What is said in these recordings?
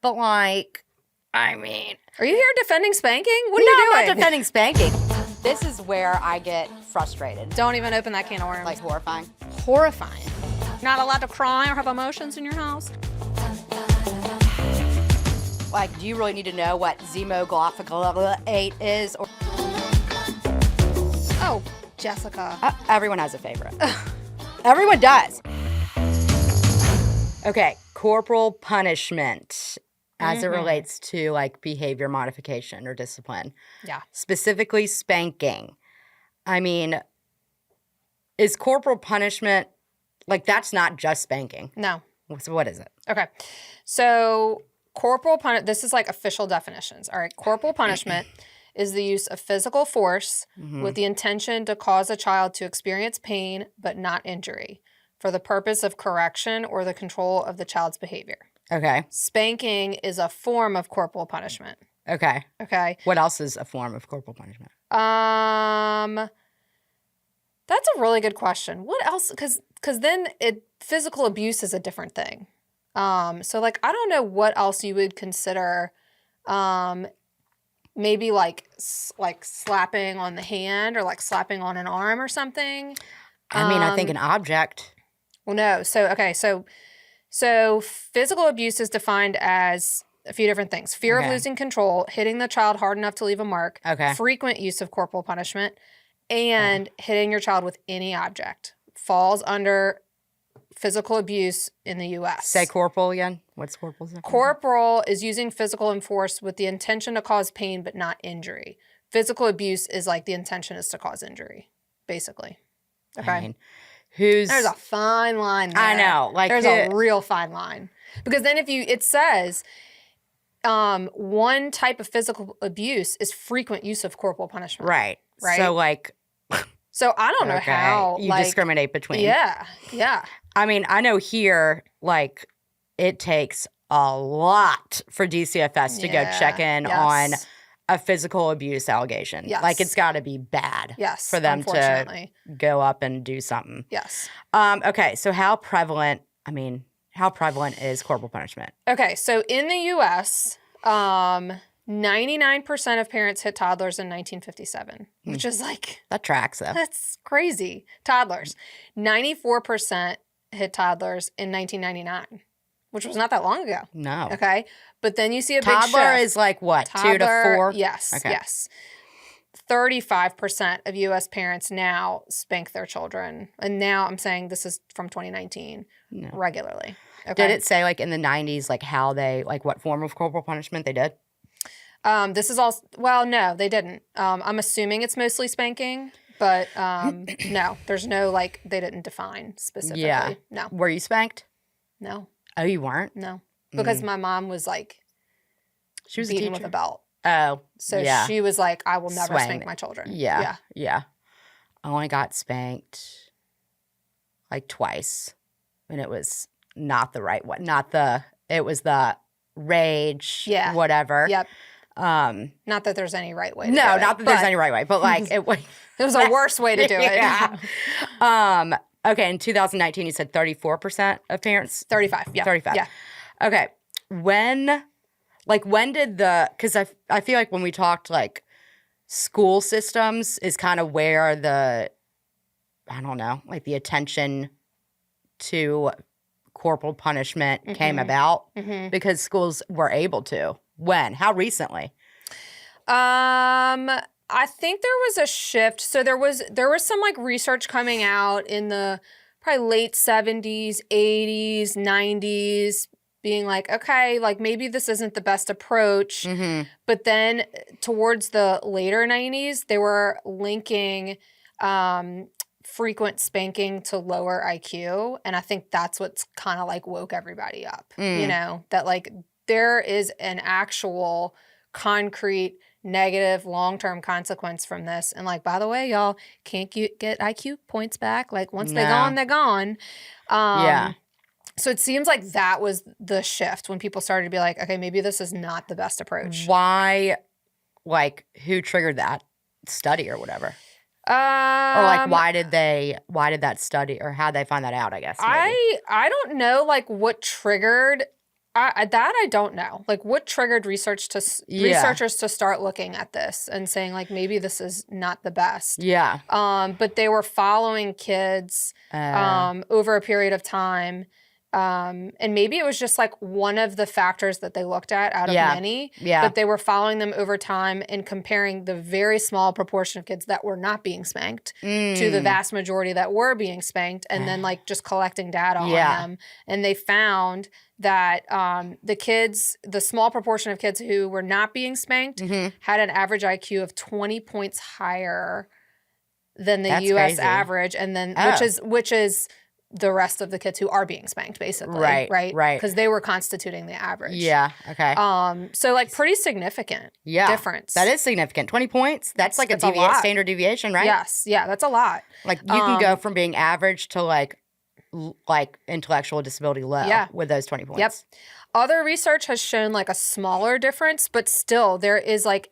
But like, I mean. Are you here defending spanking? What are No, you doing? I'm not defending spanking. This is where I get frustrated. Don't even open that can of worms. Like horrifying. Horrifying. Not allowed to cry or have emotions in your house? Like, do you really need to know what Zymoglophicol 8 is? Or Oh, Jessica. everyone has a favorite. Everyone does. Okay, corporal punishment as it relates to like behavior modification or discipline. Yeah. Specifically spanking. I mean, is corporal punishment, like that's not just spanking. No. So what is it? Okay. So corporal punishment, this is like official definitions. All right. Corporal punishment is the use of physical force with the intention to cause a child to experience pain but not injury for the purpose of correction or the control of the child's behavior. Okay. Spanking is a form of corporal punishment. Okay. Okay. What else is a form of corporal punishment? That's a really good question. What else? Because then physical abuse is a different thing. So like I don't know what else you would consider. Maybe like slapping on the hand or like slapping on an arm or something. I mean, I think an object. Well, no. So okay. So physical abuse is defined as a few different things: fear of losing control, hitting the child hard enough to leave a mark, frequent use of corporal punishment, and hitting your child with any object falls under physical abuse in the U.S. Say corporal again. What's corporal? Corporal is using physical force with the intention to cause pain but not injury. Physical abuse is like the intention is to cause injury, basically. Okay. I mean, there's a fine line there. I know. Like there's a real fine line. Because then it says one type of physical abuse is frequent use of corporal punishment. Right. Right. So like so I don't know how you discriminate between. Yeah. Yeah. I mean, I know here, like, it takes a lot for DCFS to go check in on a physical abuse allegation. Yes. Like, it's got to be bad for them to go up and do something. Yes. Okay, so how prevalent is corporal punishment? Okay, so in the U.S., 99% of parents hit toddlers in 1957, which is like... That tracks, though. That's crazy. Toddlers. 94% hit toddlers in 1999, which was not that long ago. No. Okay? But then you see a big Toddler shift. is like what, 2 to 4? Yes, okay. Yes. 35% of U.S. parents now spank their children. And now I'm saying this is from 2019 regularly. Okay? Did it say like in the 90s like how they, like what form of corporal punishment they did? This is all, well, no, they didn't. I'm assuming it's mostly spanking, but no, there's no, like, they didn't define specifically. Yeah. No. Were you spanked? No. Oh, you weren't? No. Because my mom was, like, she was beaten a teacher with a belt. Oh, so she was like, I will never spank my children. Yeah. I only got spanked, like, twice. And it was not the right one. It was the rage, whatever. Yep. Not that there's any right way to do it. No, not that there's any right way, but like it was a worse way to do it. Yeah. Okay, in 2019 you said 34% of parents? 35, yeah. 35. Yeah. Okay. When did because I feel like when we talked like school systems is kind of where the, I don't know, like the attention to corporal punishment came about because schools were able to. When? How recently? I think there was a shift. So there was some like research coming out in the probably late 70s, 80s, 90s being like, okay, like maybe this isn't the best approach. But then towards the later 90s, they were linking frequent spanking to lower IQ. And I think that's what's kind of like woke everybody up, you know, that like there is an actual concrete negative long-term consequence from this. And like, by the way, y'all can't get IQ points back. Like once they're gone, they're gone. So it seems like that was the shift when people started to be like, okay, maybe this is not the best approach. Why, like who triggered that study or whatever? Or like why did that study or how'd they find that out, I guess? Maybe. I don't know like what triggered I don't know. Like, what triggered researchers to start looking at this and saying, like, maybe this is not the best. Yeah. But they were following kids over a period of time. And maybe it was just like one of the factors that they looked at out of many. Yeah. But they were following them over time and comparing the very small proportion of kids that were not being spanked to the vast majority that were being spanked, and then like just collecting data on them. And they found that the small proportion of kids who were not being spanked had an average IQ of 20 points higher than the U.S. average, and then which is the rest of the kids who are being spanked, basically, right? Because they were constituting the average. Yeah. Okay. So like pretty significant difference. That is significant. 20 points. That's like a standard deviation, right? Yes. Yeah. That's a lot. Like you can go from being average to like intellectual disability low with those 20 points. Yep. Other research has shown like a smaller difference, but still there is like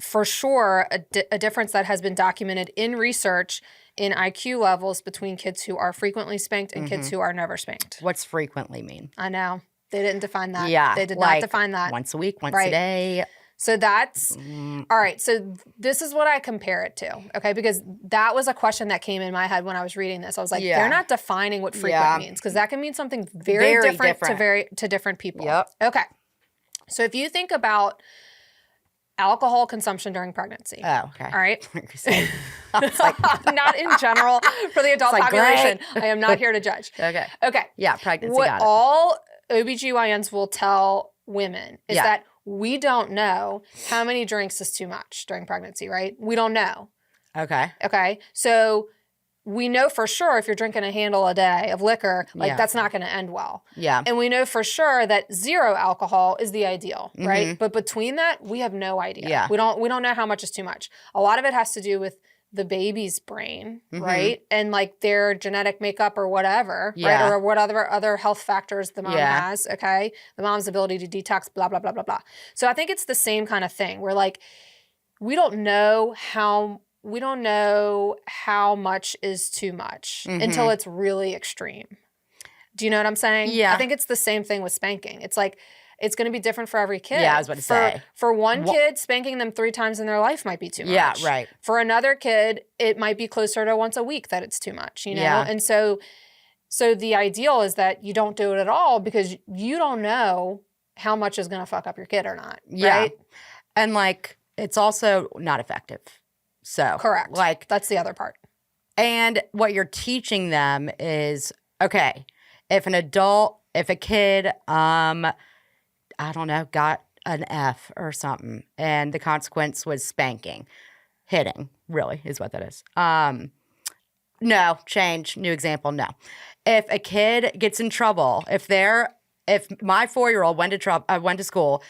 for sure a difference that has been documented in research in IQ levels between kids who are frequently spanked and kids who are never spanked. What's frequently mean? I know. They didn't define that. Yeah. They did not define that. Once a week, once a day. So that's, all right, so this is what I compare it to, okay? Because that was a question that came in my head when I was reading this. I was like, they're not defining what frequent means, because that can mean something very different. To different people. Yep. Okay. So if you think about alcohol consumption during pregnancy. Oh, okay. All right. I was like, not in general for the adult population. I am not here to judge. Okay. Okay. Yeah, pregnancy. What got it. all OBGYNs will tell women is that we don't know how many drinks is too much during pregnancy, right? We don't know. Okay. Okay. So we know for sure if you're drinking a handle a day of liquor, like that's not going to end well. Yeah. And we know for sure that 0 alcohol is the ideal, right? But between that, we have no idea. Yeah. We don't know how much is too much. A lot of it has to do with the baby's brain, right? And like their genetic makeup or whatever, right? Or what other health factors the mom has, okay? The mom's ability to detox, blah, blah, blah, blah, blah. So I think it's the same kind of thing where like, we don't know how much is too much until it's really extreme. Do you know what I'm saying? Yeah. I think it's the same thing with spanking. It's like, it's going to be different for every kid. Yeah, I was about to say. For one kid, spanking them 3 times in their life might be too much. Yeah, right. For another kid, it might be closer to once a week that it's too much, you know? Yeah. And so the ideal is that you don't do it at all because you don't know how much is going to fuck up your kid or not, right? And like, it's also not effective. So correct. Like, that's the other part. And what you're teaching them is, okay, if a kid, I don't know, got an F or something, and the consequence was spanking, hitting, really, is what that is. No, change, new example, no. If a kid gets in trouble, if my 4-year-old went to school,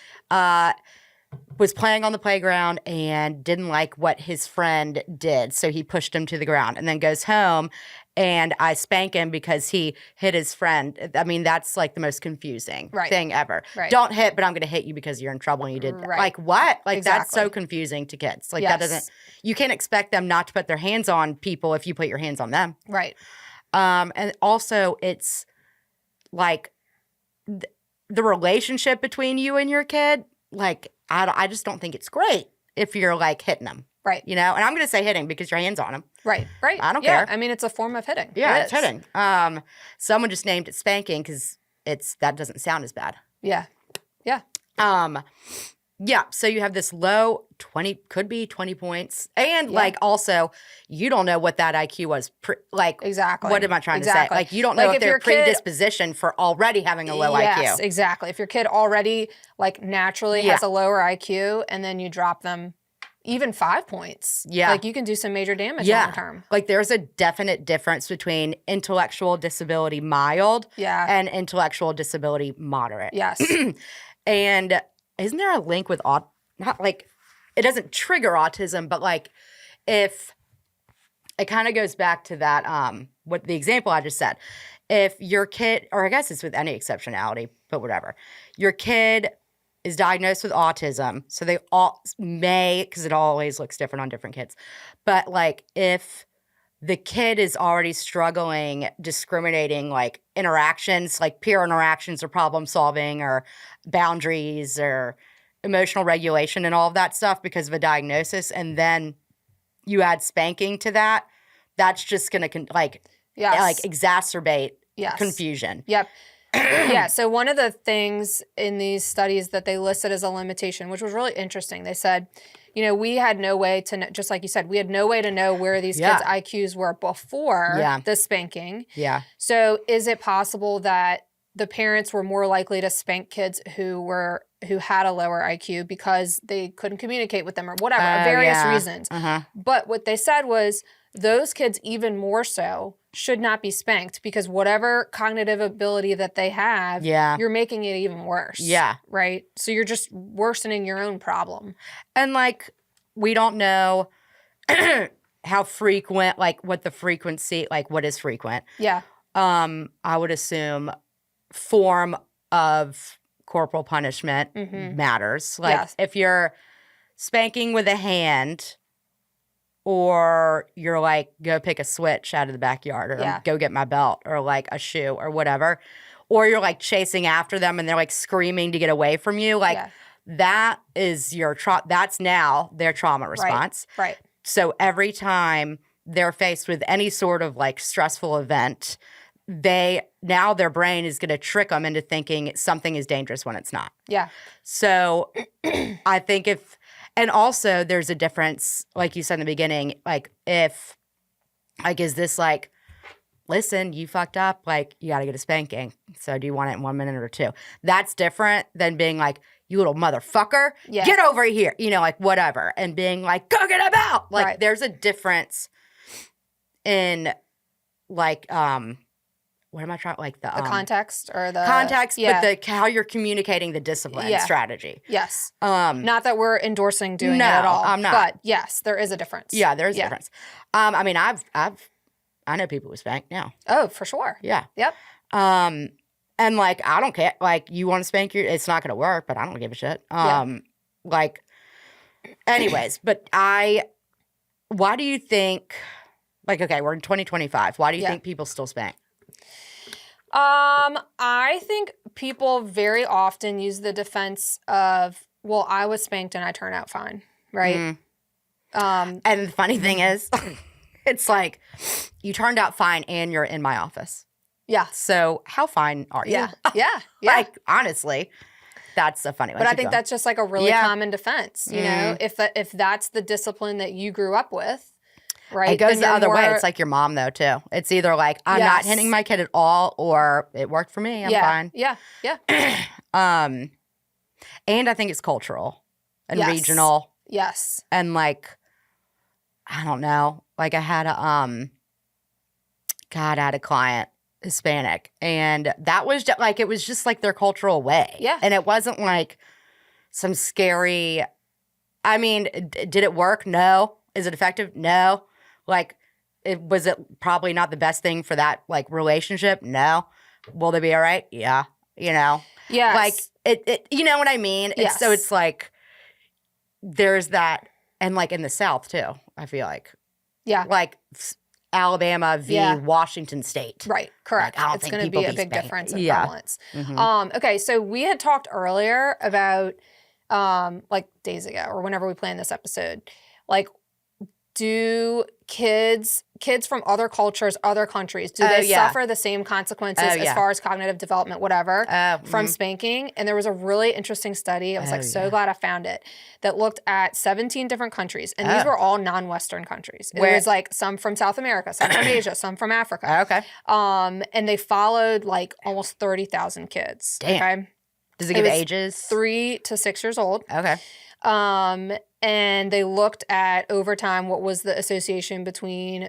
was playing on the playground and didn't like what his friend did, so he pushed him to the ground, and then goes home and I spank him because he hit his friend. I mean, that's like the most confusing thing ever. Right. Don't hit, but I'm going to hit you because you're in trouble and you did that. Like, what? Like, that's so confusing to kids. Like, that doesn't, you can't expect them not to put their hands on people if you put your hands on them. Right. And also, it's like the relationship between you and your kid, like, I just don't think it's great if you're like hitting them. Right. You know, and I'm going to say hitting because your hand's on them. Right. I don't care. I mean, it's a form of hitting. Yeah, it's hitting. Someone just named it spanking because that doesn't sound as bad. Yeah. Yeah. Yeah. So you have this low 20, could be 20 points. And like also, you don't know what that IQ was. Exactly. What am I trying to say? Like, you don't know if they're predisposition for already having a low IQ. Yes, exactly. If your kid already like naturally has a lower IQ and then you drop them even 5 points. Yeah. Like, you can do some major damage long term. Like, there's a definite difference between intellectual disability mild and intellectual disability moderate. Yes. And isn't there a link with not like, it doesn't trigger autism, but like, if it kind of goes back to that, what the example I just said, if your kid, or I guess it's with any exceptionality, but whatever, your kid is diagnosed with autism, so they all may, because it always looks different on different kids, but like if the kid is already struggling, discriminating like interactions, like peer interactions or problem solving or boundaries or emotional regulation and all of that stuff because of a diagnosis. And then you add spanking to that, that's just going to like exacerbate confusion. Yep. Yeah. So one of the things in these studies that they listed as a limitation, which was really interesting, they said, you know, we had no way to know, just like you said, we had no way to know where these kids' IQs were before the spanking. Yeah. So is it possible that the parents were more likely to spank kids who had a lower IQ because they couldn't communicate with them or whatever, various reasons. But what they said was those kids even more so should not be spanked because whatever cognitive ability that they have, you're making it even worse. Yeah. Right? So you're just worsening your own problem. And like, we don't know how frequent, like what the frequency, like what is frequent. Yeah. I would assume form of corporal punishment matters. Like if you're spanking with a hand or you're like, go pick a switch out of the backyard or go get my belt or like a shoe or whatever, or you're like chasing after them and they're like screaming to get away from you, like that is your that's now their trauma response. Right. So every time they're faced with any sort of like stressful event, now their brain is going to trick them into thinking something is dangerous when it's not. Yeah. So I think and also there's a difference, like you said in the beginning, like if, like, is this like, listen, you fucked up, like you got to get a spanking. So do you want it in 1 minute or 2? That's different than being like, you little motherfucker, get over here, you know, like whatever. And being like, go get him out. Like there's a difference in like, what am I trying? Like the context or the context, but how you're communicating the discipline strategy. Yes. Not that we're endorsing doing it at all. I'm not. But yes, there is a difference. Yeah, there is a difference. I mean, I know people who spank now. Oh, for sure. Yeah. Yep. And like, I don't care. Like, you want to spank it's not going to work, but I don't give a shit. Like, anyways, but why do you think, like, okay, we're in 2025. Why do you think people still spank? I think people very often use the defense of, well, I was spanked and I turned out fine, right? And the funny thing is, it's like, you turned out fine and you're in my office. Yeah. So how fine are you? Yeah. Like, honestly, that's a funny one. But I think that's just like a really common defense, you know? If that's the discipline that you grew up with, right? It goes the other way. It's like your mom, though, too. It's either like, I'm not hitting my kid at all, or it worked for me. I'm fine. Yeah. And I think it's cultural and regional. Yes. And like, I don't know. Like I had a client, Hispanic, and that was just, like, it was just like their cultural way. Yeah. And it wasn't like some scary, I mean, did it work? No. Is it effective? No. Like, was it probably not the best thing for that, like, relationship? No. Will they be all right? Yeah. You know? Yes. Like, it you know what I mean? Yes. So it's like, there's that, and like in the South, too, I feel like. Yeah. Like, Alabama v. Washington State. Right. Correct. Like, I don't it's think going to people be a be big spanked. difference in prevalence. Okay. So we had talked earlier about, like days ago or whenever we planned this episode, like, do kids from other cultures, other countries, do they suffer the same consequences as far as cognitive development, whatever, from spanking? And there was a really interesting study. I was so glad I found it, that looked at 17 different countries. And these were all non-Western countries. It was like some from South America, some from Asia, some from Africa. Okay. And they followed like almost 30,000 kids. Damn. Okay. Does it give ages? 3 to 6 years old. Okay. And they looked at over time what was the association between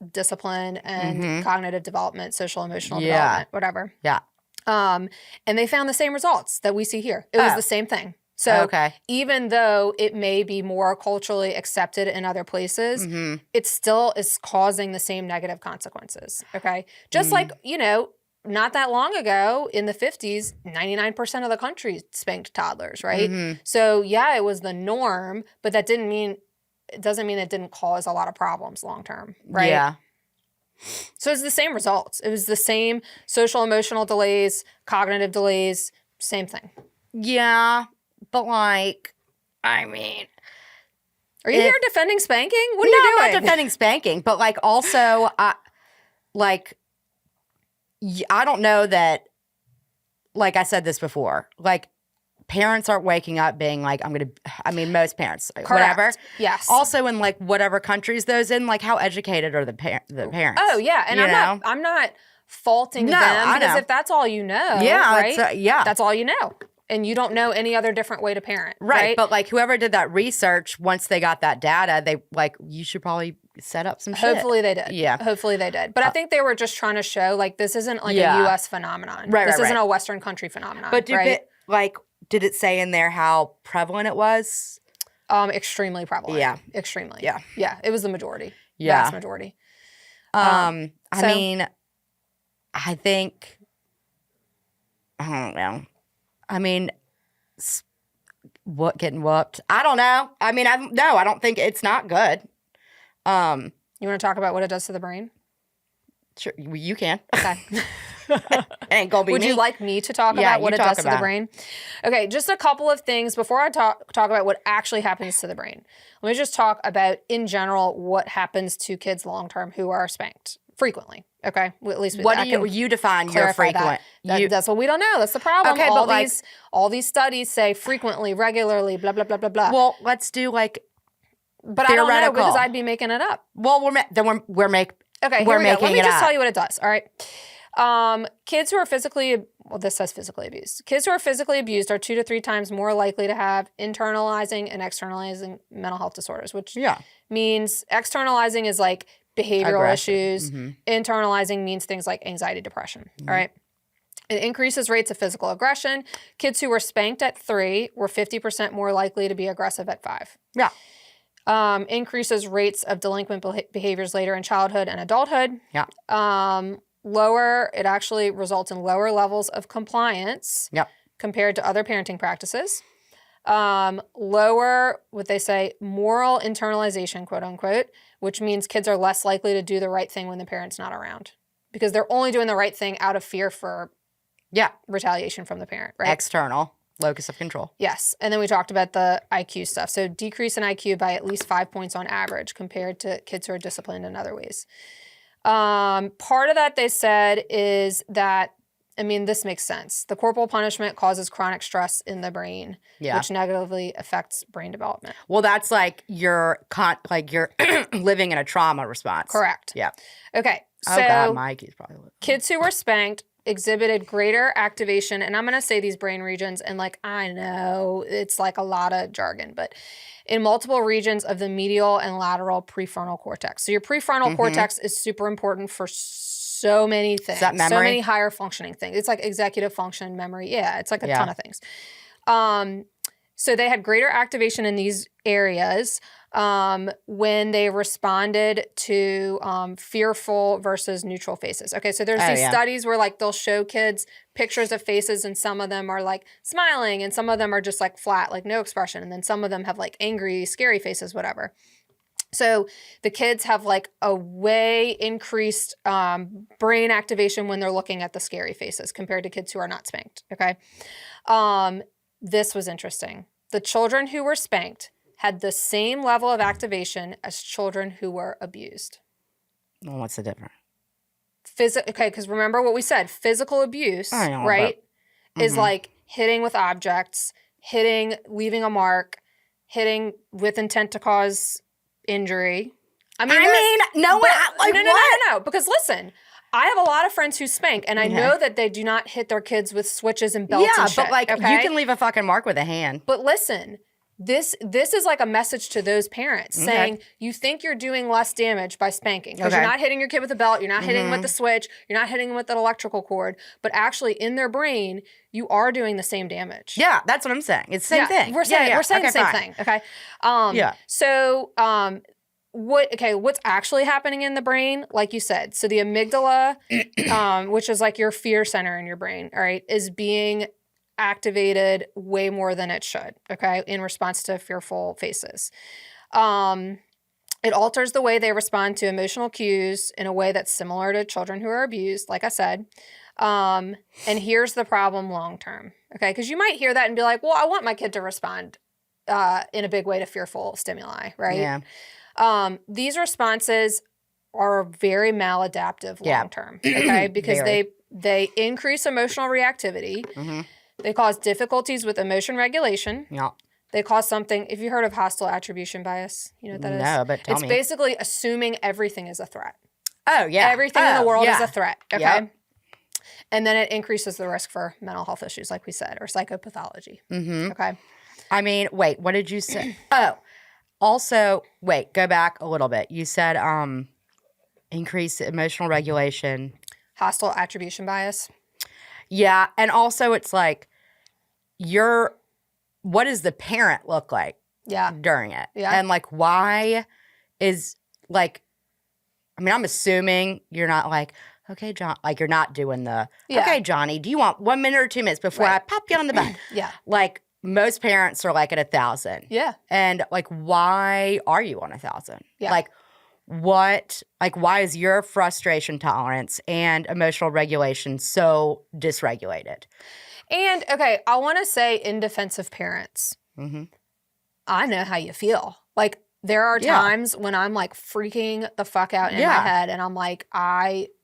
discipline and cognitive development, social emotional development, whatever. Yeah. And they found the same results that we see here. It was the same thing. So even though it may be more culturally accepted in other places, it still is causing the same negative consequences. Okay. Just like, you know, not that long ago in the 50s, 99% of the country spanked toddlers, right? So yeah, it was the norm, but that doesn't mean it didn't cause a lot of problems long term, right? Yeah. So it's the same results. It was the same social emotional delays, cognitive delays, same thing. Yeah, but like, I mean, are you here defending spanking? What are no, you doing? I'm not defending spanking, but like also, I don't know that. Like I said this before, like parents aren't waking up being like, most parents, Correct. whatever. Yes. Also in like whatever countries those in, like how educated are the parents? Oh yeah, and I'm not faulting them because if that's all you know, right? That's all you know. And you don't know any other different way to parent. Right. But like whoever did that research, once they got that data, they like, you should probably set up some shit. Hopefully they did. Yeah. Hopefully they did. But I think they were just trying to show like this isn't like a US phenomenon. This isn't a Western country phenomenon. But did it say in there how prevalent it was? Extremely prevalent. Yeah. Extremely. Yeah. Yeah. It was the majority. Yeah. Vast majority. I mean, I think, I don't know. I mean, getting whooped? I don't know. I mean, I don't think it's not good. You want to talk about what it does to the brain? Sure, you can. Okay. Ain't gonna be Would me. you like me to talk about what it does to the brain? Okay, just a couple of things before I talk about what actually happens to the brain. Let me just talk about, in general, what happens to kids long-term who are spanked frequently. Okay, well, at least what do you define your frequent? That's what we don't know. That's the problem. Okay, all these studies say frequently, regularly, blah blah blah blah blah. Well, let's do like. But I don't know because I'd be making it up. Well, we're making. Okay, here we go. Let me just tell you what it does. All right. Kids who are this says physically abused. Kids who are physically abused are 2 to 3 times more likely to have internalizing and externalizing mental health disorders, which means externalizing is like behavioral issues. Mm-hmm. Internalizing means things like anxiety, depression. Mm-hmm. All right. It increases rates of physical aggression. Kids who were spanked at 3 were 50% more likely to be aggressive at 5. Yeah. Increases rates of delinquent behaviors later in childhood and adulthood. Yeah. It actually results in lower levels of compliance compared to other parenting practices. Lower, what they say, moral internalization, quote unquote, which means kids are less likely to do the right thing when the parent's not around because they're only doing the right thing out of fear for retaliation from the parent, right? External. Locus of control. Yes. And then we talked about the IQ stuff. So decrease in IQ by at least 5 points on average compared to kids who are disciplined in other ways. Part of that they said is that, this makes sense. The corporal punishment causes chronic stress in the brain, which negatively affects brain development. Well, that's like you're living in a trauma response. Correct. Yeah. Okay. So God, my IQ is probably living. Kids who were spanked exhibited greater activation, and I'm going to say these brain regions, and I know it's like a lot of jargon, but in multiple regions of the medial and lateral prefrontal cortex. So your prefrontal cortex is super important for so many things. Is that memory? So many higher functioning things. It's like executive function, memory. Yeah, it's like a ton of things. So they had greater activation in these areas when they responded to fearful versus neutral faces. Okay, so there's these studies where they'll show kids pictures of faces and some of them are smiling and some of them are just flat, no expression. And then some of them have angry, scary faces, whatever. So the kids have a way increased brain activation when they're looking at the scary faces compared to kids who are not spanked, okay? This was interesting. The children who were spanked had the same level of activation as children who were abused. Well, what's the difference? Okay, because remember what we said, physical abuse, right, is hitting with objects, leaving a mark, hitting with intent to cause injury. No, because listen, I have a lot of friends who spank, and I know that they do not hit their kids with switches and belts and shit. Yeah, but you can leave a fucking mark with a hand. But listen, this is a message to those parents saying you think you're doing less damage by spanking because you're not hitting your kid with a belt, you're not hitting them with the switch, you're not hitting them with an electrical cord, but actually in their brain you are doing the same damage. Yeah, that's what I'm saying. It's the same thing. We're saying the same thing. Okay. So what's actually happening in the brain, like you said, so the amygdala, which is your fear center in your brain, all right, is being activated way more than it should, okay, in response to fearful faces. It alters the way they respond to emotional cues in a way that's similar to children who are abused, like I said. And here's the problem long term, okay? Because you might hear that and be like, well, I want my kid to respond in a big way to fearful stimuli, right? Yeah. These responses are very maladaptive long term, okay? Because they increase emotional reactivity. Mm-hmm. They cause difficulties with emotion regulation. Yeah. They cause something, if you heard of hostile attribution bias, you know what that is? No, but tell it's me. It's basically assuming everything is a threat. Oh, yeah. Everything in the world is a threat, okay? Yep. And then it increases the risk for mental health issues, like we said, or psychopathology, okay? I mean, wait, what did you say? Oh, also, wait, go back a little bit. You said increase emotional regulation. Hostile attribution bias. Yeah, and also it's like what does the parent look like during it? Yeah. And like why is like I mean, I'm assuming you're not like, okay, John, like you're not doing okay, Johnny, do you want 1 minute or 2 minutes before I pop you on the back? Yeah. Like most parents are like at 1,000. Yeah. And like, why are you on 1,000? Yeah. Like why is your frustration tolerance and emotional regulation so dysregulated? And okay, I want to say in defense of parents, I know how you feel. Like there are times when I'm like freaking the fuck out in my head and I'm like,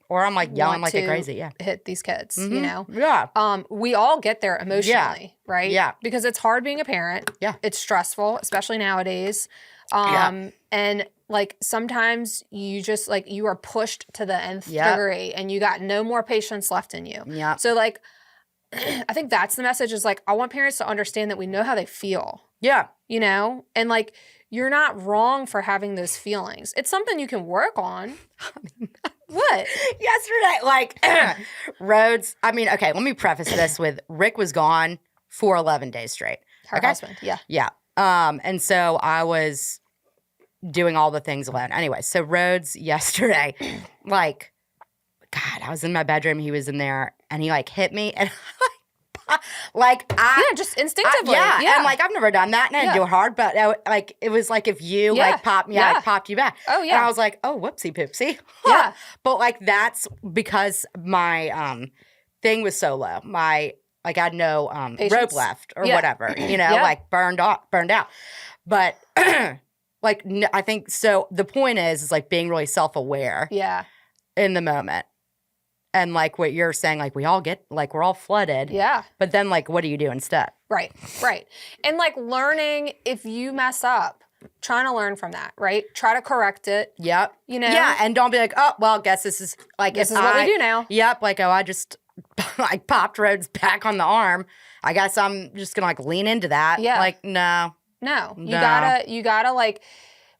or I'm like yelling like a crazy, hit these kids, you know? Yeah. We all get there emotionally, right? Yeah. Because it's hard being a parent. Yeah. It's stressful, especially nowadays. And like sometimes you just like you are pushed to the nth degree and you got no more patience left in you. Yeah. So like I think that's the message is like I want parents to understand that we know how they feel. Yeah. You know? And like you're not wrong for having those feelings. It's something you can work on. What? Yesterday, like, Rhodes, I mean, okay, let me preface this with Rick was gone for 11 days straight. Her husband, yeah. Yeah. And so I was doing all the things alone. Anyway, so Rhodes yesterday, like, God, I was in my bedroom, he was in there, and he, like, hit me, and just instinctively. And like I've never done that, and I didn't do it hard, but like it was like if you like popped me, I popped you back. Oh yeah, and I was like, oh whoopsie poopsie. Yeah, but like that's because my thing was so low. My I had no rope left or whatever, you know, like burned out. But like I think so. The point is like being really self-aware. Yeah. In the moment. And like what you're saying, like we all get, like we're all flooded. Yeah. But then like, what do you do instead? Right. And like learning if you mess up, trying to learn from that, right? Try to correct it. Yep. You know? Yeah. And don't be like, oh, well, guess this is like, this is what we do now. Yep. Like, oh, I just like popped Rhodes back on the arm. I guess I'm just going to like lean into that. Yeah. Like, no. You gotta like,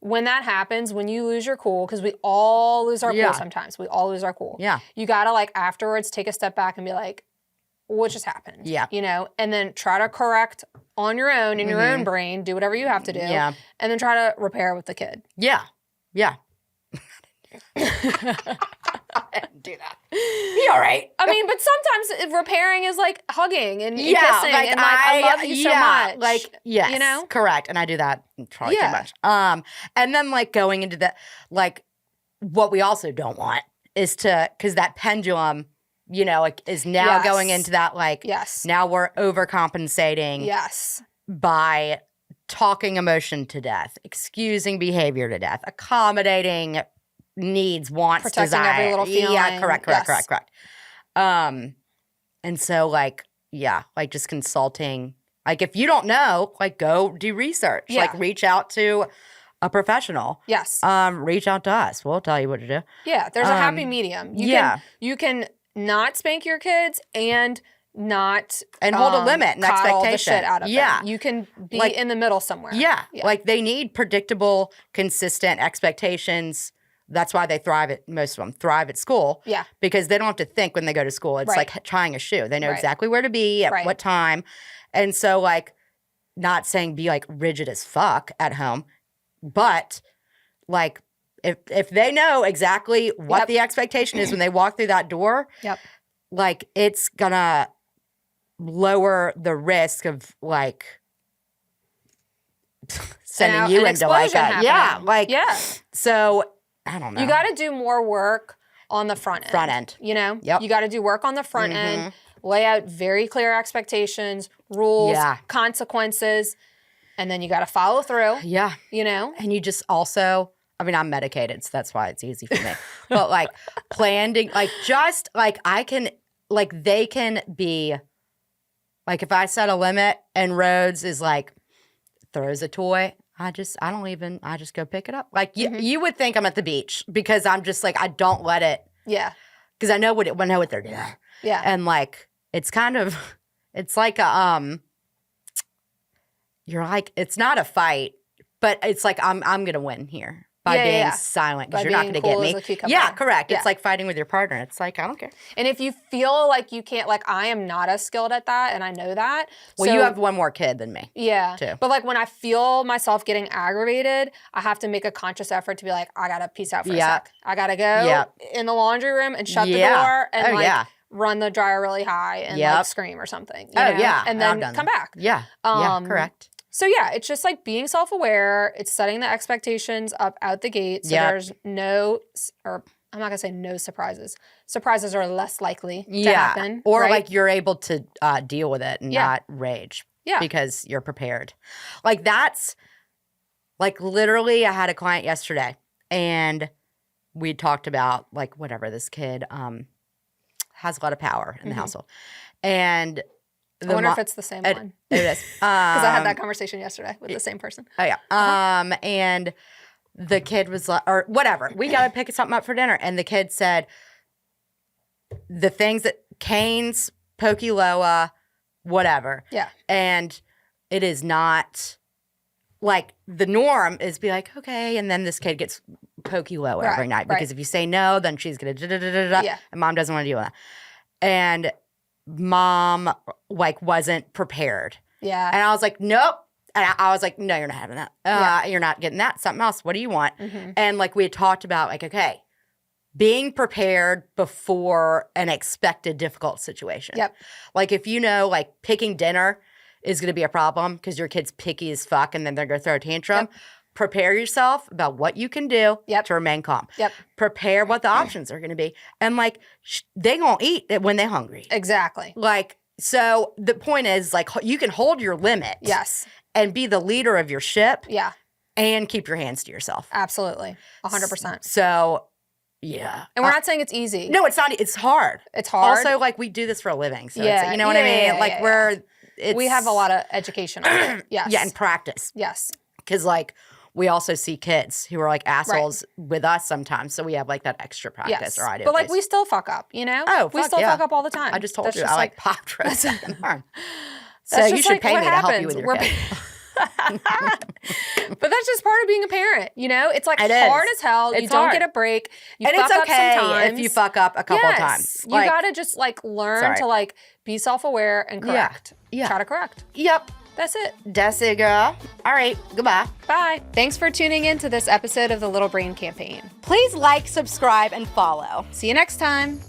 when that happens, when you lose your cool, because we all lose our cool sometimes. We all lose our cool. Yeah. You gotta like afterwards take a step back and be like, what just happened? Yeah. You know, and then try to correct on your own in your own brain, do whatever you have to do. Yeah. And then try to repair with the kid. Yeah. Yeah. I didn't do that. Be all right. I mean, but sometimes repairing is like hugging and kissing like, and like I love you so much. Like yes, you know, correct. And I do that probably too much. And then like going into the like what we also don't want is because that pendulum, you know, like is now going into that like now we're overcompensating by talking emotion to death, excusing behavior to death, accommodating needs, wants, protecting desire. every little feeling. Yeah, correct. And so like, like just consulting. Like if you don't know, like go do research. Yeah. Like reach out to a professional. Yes. Reach out to us. We'll tell you what to do. Yeah, there's a happy medium. You can not spank your kids and not hold a limit and expectation. The shit out of them. You can be like, in the middle somewhere. Yeah. Like they need predictable, consistent expectations. That's why they most of them thrive at school. Yeah. Because they don't have to think when they go to school. It's like trying a shoe. They know exactly where to be at what time. And so like not saying be like rigid as fuck at home, but like if they know exactly what the expectation is when they walk through that door, like it's gonna lower the risk of like sending you an into like explosion a, yeah, happening. like, Yeah. so I don't know. You got to do more work on the front end. Front end. You know? Yep. You got to do work on the front end, lay out very clear expectations, rules, consequences, and then you got to follow through. Yeah. You know? And you just also, I mean, I'm medicated, so that's why it's easy for me. But like planning, like just like I can, like they can be, like if I set a limit and Rhodes is like, throws a toy, I just go pick it up. Like you would think I'm at the beach because I'm just like, I don't let it. Yeah. Because I know what they're doing. Yeah. And like, it's kind of, it's like a, you're like, it's not a fight, but it's like, I'm going to win here by being silent because you're not going to get me. Yeah, correct. Yeah. It's like fighting with your partner. It's like, I don't care. And if you feel like you can't, like I am not as skilled at that and I know that. Well, you have one more kid than me. Yeah. Too. But like when I feel myself getting aggravated, I have to make a conscious effort to be like, I got to peace out for a sec. I got to go in the laundry room and shut the door and run the dryer really high and like scream or something. You know? And then come back. Yeah. Correct. So yeah, it's just like being self-aware. It's setting the expectations up out the gate. So there's no, or I'm not gonna say no surprises. Surprises are less likely to happen. Or like you're able to deal with it and not rage. Yeah. Because you're prepared. Like that's, like literally I had a client yesterday and we talked about like whatever, this kid has a lot of power in the household. And I wonder if it's the same one. It is. Because I had that conversation yesterday with the same person. Oh, yeah. And the kid was like, or whatever, we got to pick something up for dinner. And the kid said the things that Cane's, Pokey Loa, whatever. Yeah. And it is not, like, the norm is be like, okay, and then this kid gets Pokey Loa every night. Because if you say no, then she's going to da-da-da-da-da. Yeah. And mom doesn't want to deal with that. And mom like wasn't prepared. Yeah. And I was like, nope. And I was like, no, you're not having that. You're not getting that. Something else. What do you want? And like we had talked about like, okay, being prepared before an expected difficult situation. Yep. Like if you know like picking dinner is going to be a problem because your kid's picky as fuck and then they're going to throw a tantrum. Prepare yourself about what you can do to remain calm. Prepare what the options are going to be. And like, they going to eat it when they're hungry. Exactly. Like, so the point is like, you can hold your limit. Yes. And be the leader of your ship. Yeah. And keep your hands to yourself. Absolutely. 100%. So, yeah. And we're not saying it's easy. No, it's not. It's hard. It's hard. Also, like, we do this for a living. So, it's, you know what I mean? Like, we have a lot of education on it. Yes. Yeah, and practice. Yes. Because, like, we also see kids who are like assholes with us sometimes, so we have like that extra practice. Yes. Or I do, but like we still fuck up, you know? Oh, we still fuck up all the time. I just told you I like popped Rhodes' second arm. So That's you just should like pay what me to help you happens. with your kid. But that's just part of being a parent, you know? It's like hard as hell. You don't get a break. You and fuck it's okay up sometimes. if you fuck up a couple of times. You gotta just like learn to like be self-aware and correct. Yeah. Try to correct. Yep. That's it. That's it, girl. All right. Goodbye. Bye. Thanks for tuning in to this episode of the Little Brain Campaign. Please like, subscribe, and follow. See you next time.